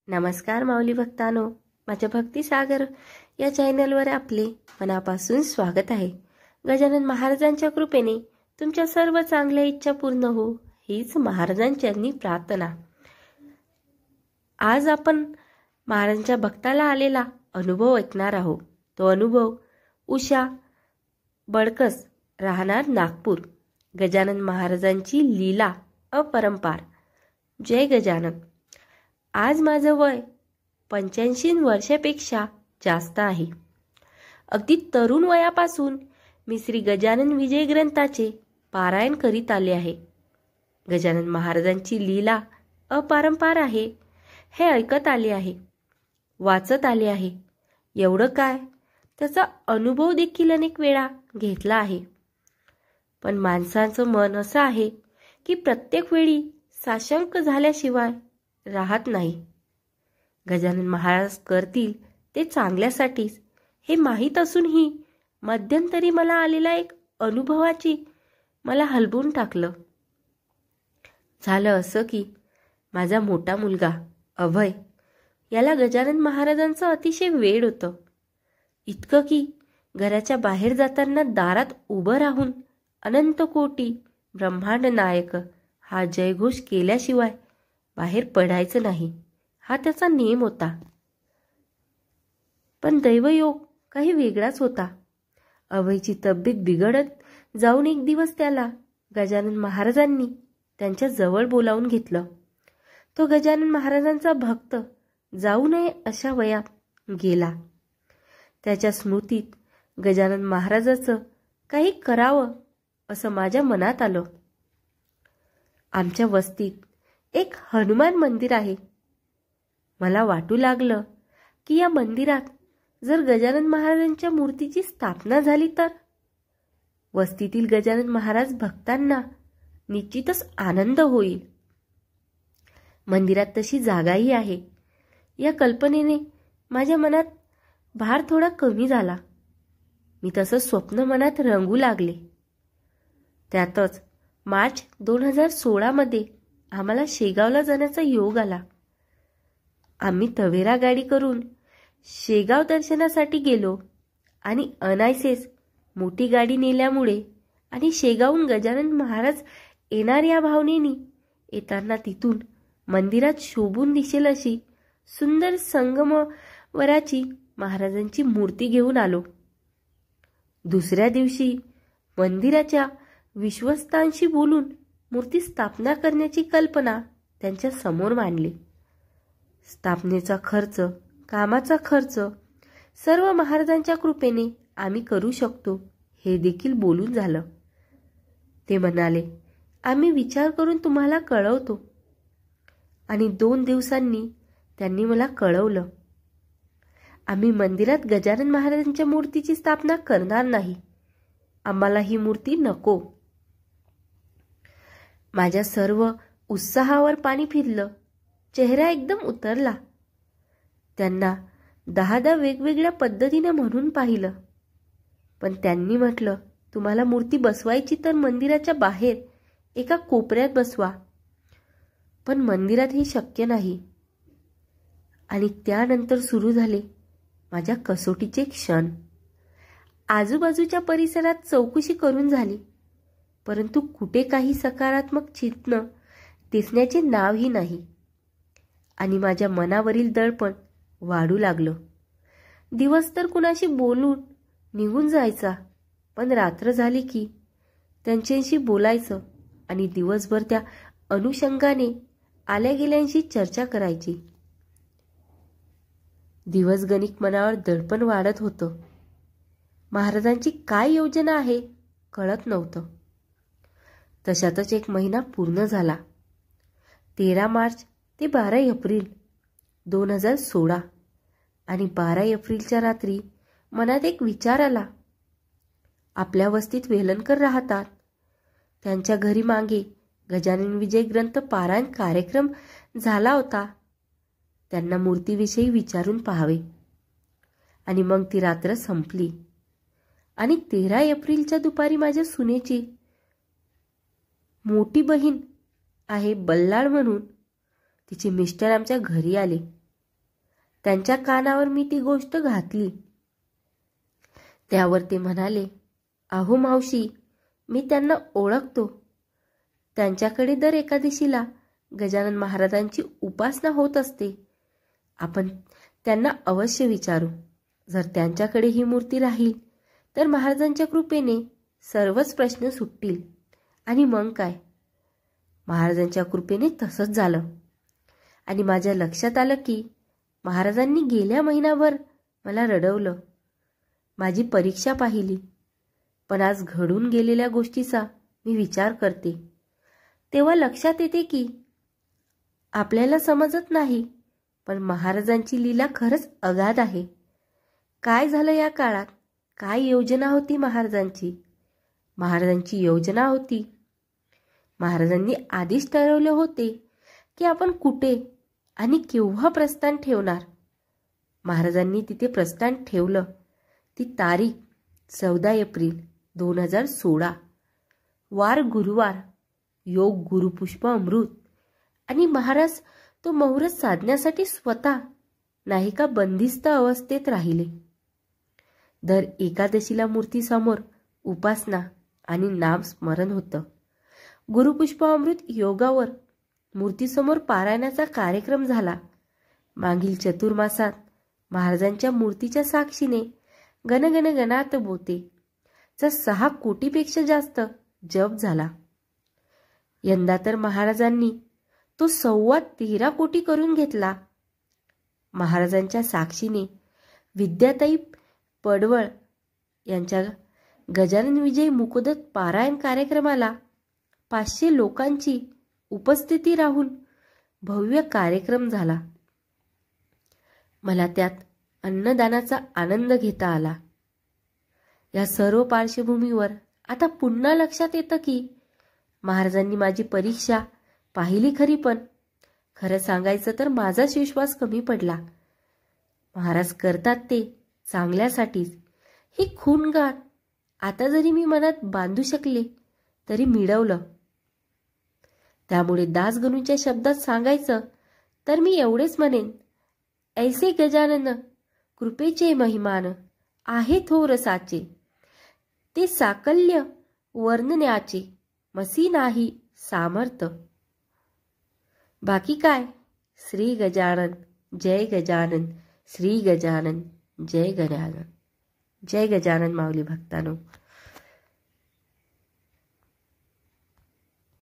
नमस्कार माऊली भक्तांनो, माझ्या भक्तिसागर या चॅनलवर आपले मनापासून स्वागत आहे. गजानन महाराजांच्या कृपेने तुमच्या सर्व चांगल्या इच्छा पूर्ण हो, हीच महाराजांच्यांनी प्रार्थना. आज आपण महाराजांच्या भक्ताला आलेला अनुभव ऐकणार आहोत. तो अनुभव उषा बडकस, राहणार नागपूर. गजानन महाराजांची लीला अपरंपार. जय गजानन. आज माझं वय 85 वर्षापेक्षा जास्त आहे. अगदी तरुण वयापासून मी श्री गजानन विजय ग्रंथाचे पारायण करीत आले आहे. गजानन महाराजांची लीला अपरंपार आहे हे ऐकत आले आहे, वाचत आले आहे. एवढं काय, त्याचा अनुभव देखील अनेक वेळा घेतला आहे. पण माणसाचं मन असं आहे की प्रत्येक वेळी साशंक झाल्याशिवाय राहत नाही. गजानन महाराज करतील ते चांगल्यासाठीच हे माहीत असूनही मध्यंतरी मला आलेला एक अनुभवाची मला हलवून टाकलं. झालं असं की माझा मोठा मुलगा अभय याला गजानन महाराजांचं अतिशय वेड होतं. इतकं की घराच्या बाहेर जाताना दारात उभं राहून अनंत कोटी ब्रह्मांड नायक हा जयघोष केल्याशिवाय बाहेर पडायचं नाही, हा त्याचा नियम होता. पण दैवयोग काही वेगळाच होता. अभयची तब्येत बिघडत जाऊन एक दिवस त्याला गजानन महाराजांनी त्यांच्या जवळ बोलावून घेतलं. तो गजानन महाराजांचा भक्त जाऊ नये अशा वयात गेला. त्याच्या स्मृतीत गजानन महाराजाचं काही करावं असं माझ्या मनात आलं. आमच्या वस्तीत एक हनुमान मंदिर आहे. मला वाटू लागलं की या मंदिरात जर गजानन महाराजांच्या मूर्तीची स्थापना झाली तर वस्तीतील गजानन महाराज भक्तांना निश्चितच आनंद होईल. मंदिरात तशी जागाही आहे. या कल्पनेने माझ्या मनात भार थोडा कमी झाला. मी तसं स्वप्न मनात रंगू लागले. त्यातच मार्च 2016 मध्ये आम्हाला शेगावला जाण्याचा योग आला. आम्ही तवेरा गाडी करून शेगाव दर्शनासाठी गेलो आणि अनायसेच मोठी गाडी नेल्यामुळे आणि शेगावहून गजानन महाराज येणार या भावनेनी येताना तिथून मंदिरात शोभून दिसेल अशी सुंदर संगमवराची महाराजांची मूर्ती घेऊन आलो. दुसऱ्या दिवशी मंदिराच्या विश्वस्तांशी बोलून मूर्ती स्थापना करण्याची कल्पना त्यांच्या समोर मांडली. स्थापनेचा खर्च, कामाचा खर्च सर्व महाराजांच्या कृपेने आम्ही करू शकतो हे देखील बोलून झालं. ते म्हणाले, आम्ही विचार करून तुम्हाला कळवतो. आणि 2 दिवसांनी त्यांनी मला कळवलं, आम्ही मंदिरात गजानन महाराजांच्या मूर्तीची स्थापना करणार नाही. आम्हाला ही मूर्ती नको. माझ्या सर्व उत्साहावर पाणी फिरलं. चेहरा एकदम उतरला. त्यांना 10 वेगवेगळ्या पद्धतीने म्हणून पाहिलं. पण त्यांनी म्हटलं, तुम्हाला मूर्ती बसवायची तर मंदिराच्या बाहेर एका कोपऱ्यात बसवा. पण मंदिरात हे शक्य नाही. आणि त्यानंतर सुरू झाले माझ्या कसोटीचे क्षण. आजूबाजूच्या परिसरात चौकशी करून झाली, परंतु कुठे काही सकारात्मक चिन्ह दिसण्याचे नावही नाही. आणि माझ्या मनावरील दडपण वाढू लागलं. दिवस तर कुणाशी बोलून निघून जायचा, पण रात्र झाली की त्यांच्याशी बोलायचं आणि दिवसभर त्या अनुषंगाने आल्या गेल्यांशी चर्चा करायची. दिवसगणिक मनावर दडपण वाढत होतं. महाराजांची काय योजना आहे कळत नव्हतं. तशातच 1 महिना पूर्ण झाला. 13 मार्च ते 12 एप्रिल 2016. आणि 12 एप्रिलच्या रात्री मनात एक विचार आला. आपल्या वस्तीत वेलणकर राहतात. त्यांच्या घरी मागे गजानन विजय ग्रंथ पारायण कार्यक्रम झाला होता. त्यांना मूर्तीविषयी विचारून पाहावे. आणि मग ती रात्र संपली. आणि 13 एप्रिलच्या दुपारी माझ्या सुनेची मोठी बहीण आहे बल्लाळ म्हणून, तिचे मिस्टर आमच्या घरी आले. त्यांच्या कानावर मी ती गोष्ट घातली. त्यावर ते म्हणाले, अहो मावशी, मी त्यांना ओळखतो. त्यांच्याकडे दर एकादशीला गजानन महाराजांची उपासना होत असते. आपण त्यांना अवश्य विचारू. जर त्यांच्याकडे ही मूर्ती राहील तर महाराजांच्या कृपेने सर्वच प्रश्न सुटतील. आणि मग काय, महाराजांच्या कृपेने तसंच झालं. आणि माझ्या लक्षात आलं की महाराजांनी गेल्या महिनाभर मला रडवलं, माझी परीक्षा पाहिली. पण आज घडून गेलेल्या गोष्टीचा मी विचार करते तेव्हा लक्षात येते की आपल्याला समजत नाही, पण महाराजांची लीला खरंच अगाध आहे. काय झालं या काळात, काय योजना होती महाराजांची. महाराजांची योजना होती, महाराजांनी आधीच ठरवले होते की आपण कुठे आणि केव्हा प्रस्थान ठेवणार. महाराजांनी तिथे प्रस्थान ठेवलं. ती तारीख 14 एप्रिल 2016, वार गुरुवार, योग गुरुपुष्प अमृत. आणि महाराज तो मुहूर्त साधण्यासाठी स्वतः नाही का बंदिस्त अवस्थेत राहिले. दर एकादशीला मूर्तीसमोर उपासना आणि नाम स्मरण होतं. गुरुपुष्प अमृत योगावर मूर्तीसमोर पारायणाचा कार्यक्रम झाला. मागील चतुर्मासात महाराजांच्या मूर्तीच्या साक्षीने गणगण गणात बोते चा 6 कोटीपेक्षा जास्त जप झाला. यंदा तर महाराजांनी तो 13.25 कोटी करून घेतला. महाराजांच्या साक्षीने विद्याताई पडवळ यांच्या गजानन विजय मुकोदत पारायण कार्यक्रमाला 500 लोकांची उपस्थिती राहून भव्य कार्यक्रम झाला. मला त्यात अन्नदानाचा आनंद घेता आला. या सर्व पार्श्वभूमीवर आता पुन्हा लक्षात येतं की महाराजांनी माझी परीक्षा पाहिली खरी, पण खरं सांगायचं तर माझाच विश्वास कमी पडला. महाराज करतात ते चांगल्यासाठीच. ही खूणगाठ आता जरी मी मनात बांधू शकले तरी मिळवलं. त्यामुळे दासगणूच्या शब्दात सांगायचं तर मी एवढेच म्हणेन, ऐसे गजानन कृपेचे महिमान आहे थोर साचे, ते साकल्य वर्णण्याचे मसी नाही सामर्थ. बाकी काय, श्री गजानन जय गजानन, श्री गजानन जय गजानन. जय गजानन माऊली भक्तांनो.